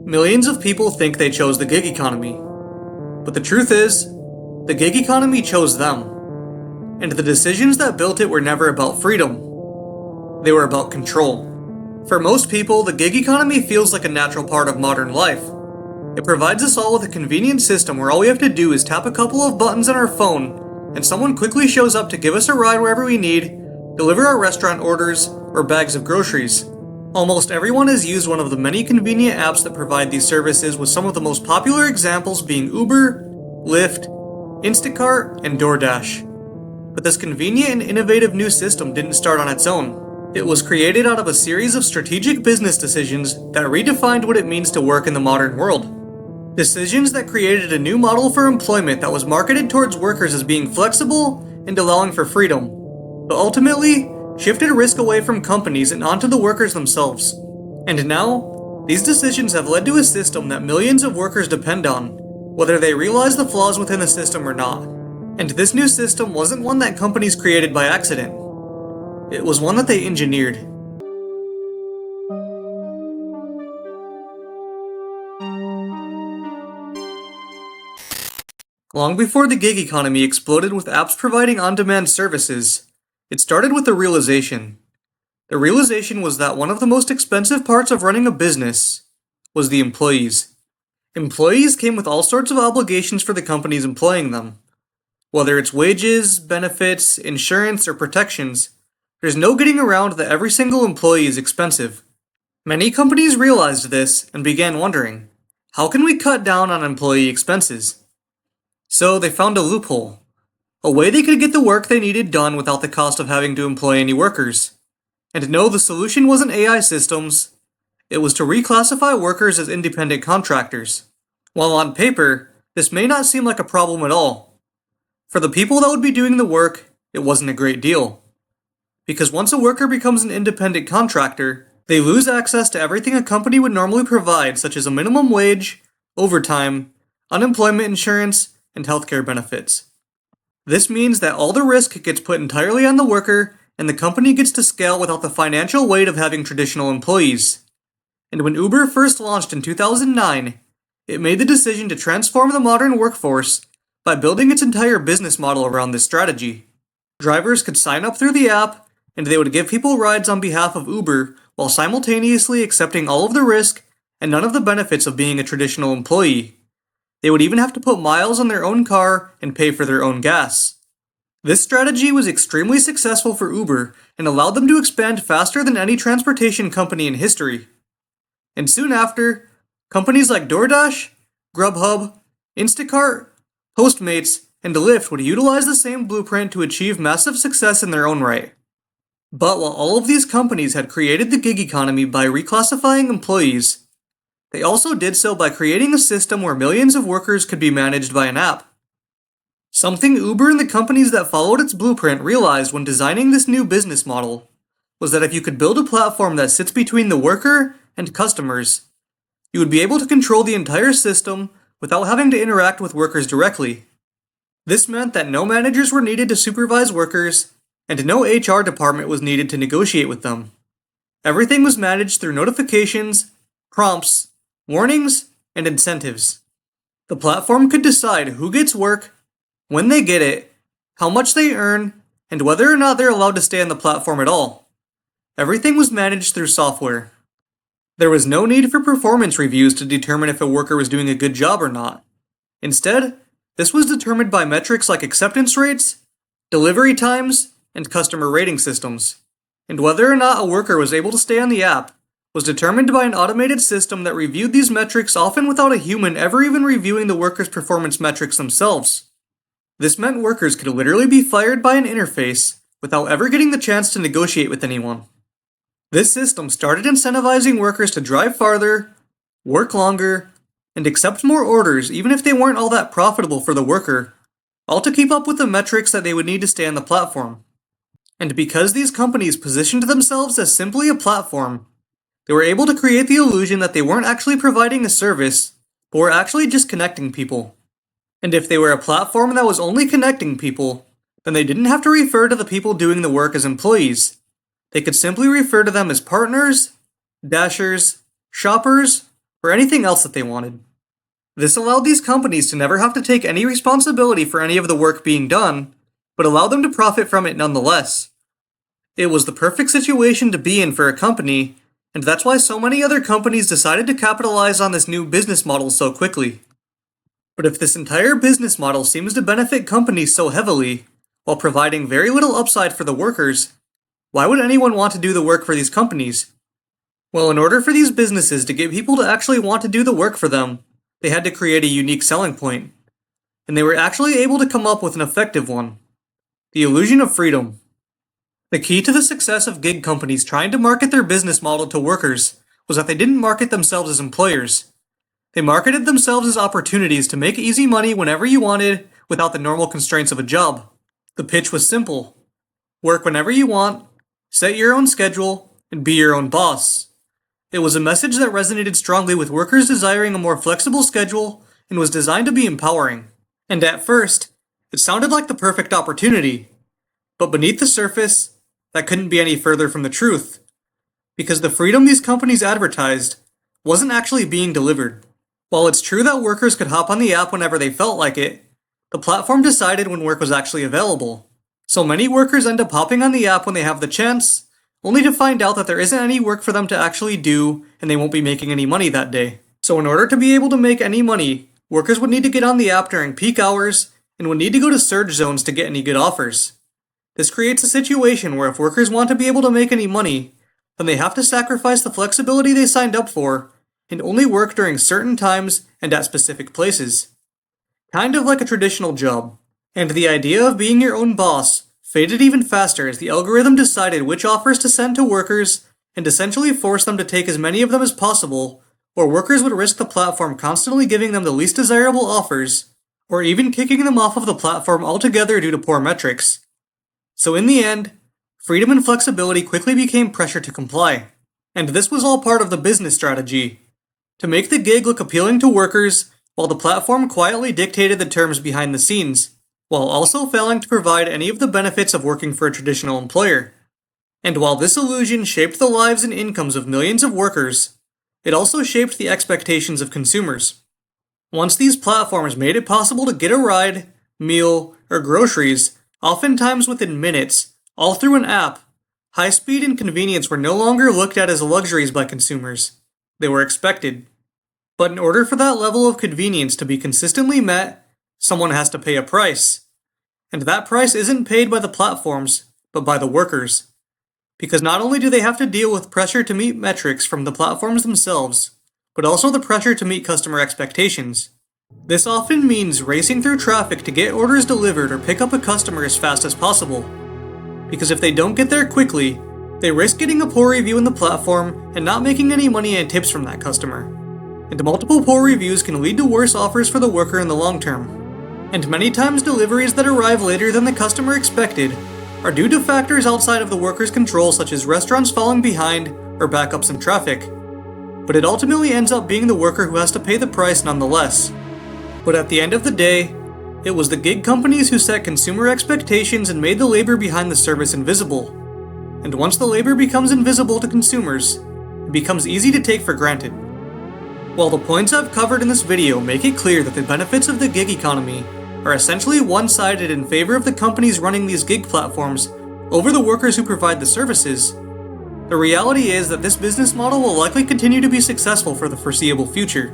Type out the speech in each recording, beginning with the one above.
Millions of people think they chose the gig economy. But the truth is, the gig economy chose them. And the decisions that built it were never about freedom. They were about control. For most people, the gig economy feels like a natural part of modern life. It provides us all with a convenient system where all we have to do is tap a couple of buttons on our phone, and someone quickly shows up to give us a ride wherever we need, deliver our restaurant orders, or bags of groceries. Almost everyone has used one of the many convenient apps that provide these services, with some of the most popular examples being Uber, Lyft, Instacart, and DoorDash. But this convenient and innovative new system didn't start on its own. It was created out of a series of strategic business decisions that redefined what it means to work in the modern world. Decisions that created a new model for employment that was marketed towards workers as being flexible and allowing for freedom, but ultimately shifted risk away from companies and onto the workers themselves. And now, these decisions have led to a system that millions of workers depend on, whether they realize the flaws within the system or not. And this new system wasn't one that companies created by accident. It was one that they engineered. Long before the gig economy exploded with apps providing on-demand services, it started with a realization. The realization was that one of the most expensive parts of running a business was the employees. Employees came with all sorts of obligations for the companies employing them. Whether it's wages, benefits, insurance, or protections, there's no getting around that every single employee is expensive. Many companies realized this and began wondering, how can we cut down on employee expenses? So they found a loophole. A way they could get the work they needed done without the cost of having to employ any workers. And no, the solution wasn't AI systems. It was to reclassify workers as independent contractors. While on paper, this may not seem like a problem at all. For the people that would be doing the work, it wasn't a great deal. Because once a worker becomes an independent contractor, they lose access to everything a company would normally provide, such as a minimum wage, overtime, unemployment insurance, and healthcare benefits. This means that all the risk gets put entirely on the worker, and the company gets to scale without the financial weight of having traditional employees. And when Uber first launched in 2009, it made the decision to transform the modern workforce by building its entire business model around this strategy. Drivers could sign up through the app, and they would give people rides on behalf of Uber while simultaneously accepting all of the risk and none of the benefits of being a traditional employee. They would even have to put miles on their own car and pay for their own gas. This strategy was extremely successful for Uber and allowed them to expand faster than any transportation company in history. And soon after, companies like DoorDash, Grubhub, Instacart, Postmates, and Lyft would utilize the same blueprint to achieve massive success in their own right. But while all of these companies had created the gig economy by reclassifying employees, they also did so by creating a system where millions of workers could be managed by an app. Something Uber and the companies that followed its blueprint realized when designing this new business model was that if you could build a platform that sits between the worker and customers, you would be able to control the entire system without having to interact with workers directly. This meant that no managers were needed to supervise workers, and no HR department was needed to negotiate with them. Everything was managed through notifications, prompts, warnings, and incentives. The platform could decide who gets work, when they get it, how much they earn, and whether or not they're allowed to stay on the platform at all. Everything was managed through software. There was no need for performance reviews to determine if a worker was doing a good job or not. Instead, this was determined by metrics like acceptance rates, delivery times, and customer rating systems. And whether or not a worker was able to stay on the app was determined by an automated system that reviewed these metrics, often without a human ever even reviewing the workers' performance metrics themselves. This meant workers could literally be fired by an interface without ever getting the chance to negotiate with anyone. This system started incentivizing workers to drive farther, work longer, and accept more orders even if they weren't all that profitable for the worker, all to keep up with the metrics that they would need to stay on the platform. And because these companies positioned themselves as simply a platform, they were able to create the illusion that they weren't actually providing a service, but were actually just connecting people. And if they were a platform that was only connecting people, then they didn't have to refer to the people doing the work as employees. They could simply refer to them as partners, dashers, shoppers, or anything else that they wanted. This allowed these companies to never have to take any responsibility for any of the work being done, but allowed them to profit from it nonetheless. It was the perfect situation to be in for a company, and that's why so many other companies decided to capitalize on this new business model so quickly. But if this entire business model seems to benefit companies so heavily, while providing very little upside for the workers, why would anyone want to do the work for these companies? Well, in order for these businesses to get people to actually want to do the work for them, they had to create a unique selling point. And they were actually able to come up with an effective one: the illusion of freedom. The key to the success of gig companies trying to market their business model to workers was that they didn't market themselves as employers. They marketed themselves as opportunities to make easy money whenever you wanted without the normal constraints of a job. The pitch was simple: work whenever you want, set your own schedule, and be your own boss. It was a message that resonated strongly with workers desiring a more flexible schedule and was designed to be empowering. And at first, it sounded like the perfect opportunity. But beneath the surface, that couldn't be any further from the truth, because the freedom these companies advertised wasn't actually being delivered. While it's true that workers could hop on the app whenever they felt like it, the platform decided when work was actually available. So many workers end up hopping on the app when they have the chance, only to find out that there isn't any work for them to actually do and they won't be making any money that day. So in order to be able to make any money, workers would need to get on the app during peak hours and would need to go to surge zones to get any good offers. This creates a situation where if workers want to be able to make any money, then they have to sacrifice the flexibility they signed up for and only work during certain times and at specific places. Kind of like a traditional job. And the idea of being your own boss faded even faster as the algorithm decided which offers to send to workers and essentially forced them to take as many of them as possible, or workers would risk the platform constantly giving them the least desirable offers, or even kicking them off of the platform altogether due to poor metrics. So in the end, freedom and flexibility quickly became pressure to comply. And this was all part of the business strategy: to make the gig look appealing to workers, while the platform quietly dictated the terms behind the scenes, while also failing to provide any of the benefits of working for a traditional employer. And while this illusion shaped the lives and incomes of millions of workers, it also shaped the expectations of consumers. Once these platforms made it possible to get a ride, meal, or groceries, oftentimes within minutes, all through an app, high speed and convenience were no longer looked at as luxuries by consumers. They were expected. But in order for that level of convenience to be consistently met, someone has to pay a price. And that price isn't paid by the platforms, but by the workers. Because not only do they have to deal with pressure to meet metrics from the platforms themselves, but also the pressure to meet customer expectations. This often means racing through traffic to get orders delivered or pick up a customer as fast as possible. Because if they don't get there quickly, they risk getting a poor review in the platform and not making any money and tips from that customer. And multiple poor reviews can lead to worse offers for the worker in the long term. And many times deliveries that arrive later than the customer expected are due to factors outside of the worker's control, such as restaurants falling behind or backups in traffic. But it ultimately ends up being the worker who has to pay the price nonetheless. But at the end of the day, it was the gig companies who set consumer expectations and made the labor behind the service invisible. And once the labor becomes invisible to consumers, it becomes easy to take for granted. While the points I've covered in this video make it clear that the benefits of the gig economy are essentially one-sided in favor of the companies running these gig platforms over the workers who provide the services, the reality is that this business model will likely continue to be successful for the foreseeable future.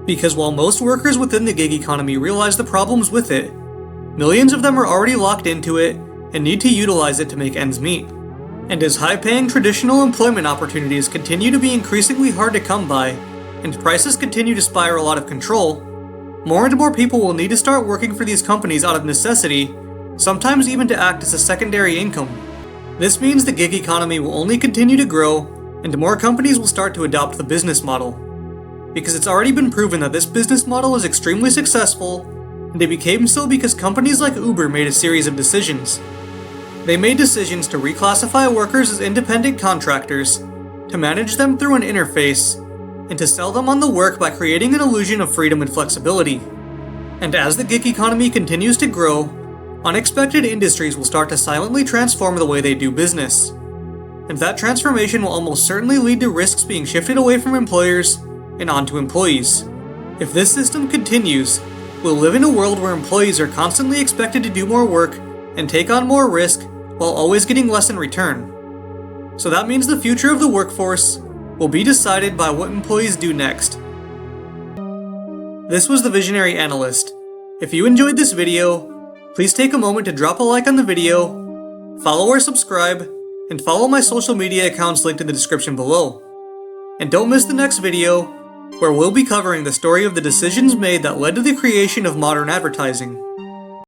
Because while most workers within the gig economy realize the problems with it, millions of them are already locked into it and need to utilize it to make ends meet. And as high-paying traditional employment opportunities continue to be increasingly hard to come by, and prices continue to spiral out of control, more and more people will need to start working for these companies out of necessity, sometimes even to act as a secondary income. This means the gig economy will only continue to grow, and more companies will start to adopt the business model. Because it's already been proven that this business model is extremely successful, and it became so because companies like Uber made a series of decisions. They made decisions to reclassify workers as independent contractors, to manage them through an interface, and to sell them on the work by creating an illusion of freedom and flexibility. And as the gig economy continues to grow, unexpected industries will start to silently transform the way they do business. And that transformation will almost certainly lead to risks being shifted away from employers and on to employees. If this system continues, we'll live in a world where employees are constantly expected to do more work and take on more risk while always getting less in return. So that means the future of the workforce will be decided by what employees do next. This was the Visionary Analyst. If you enjoyed this video, please take a moment to drop a like on the video, follow or subscribe, and follow my social media accounts linked in the description below. And don't miss the next video, where we'll be covering the story of the decisions made that led to the creation of modern advertising.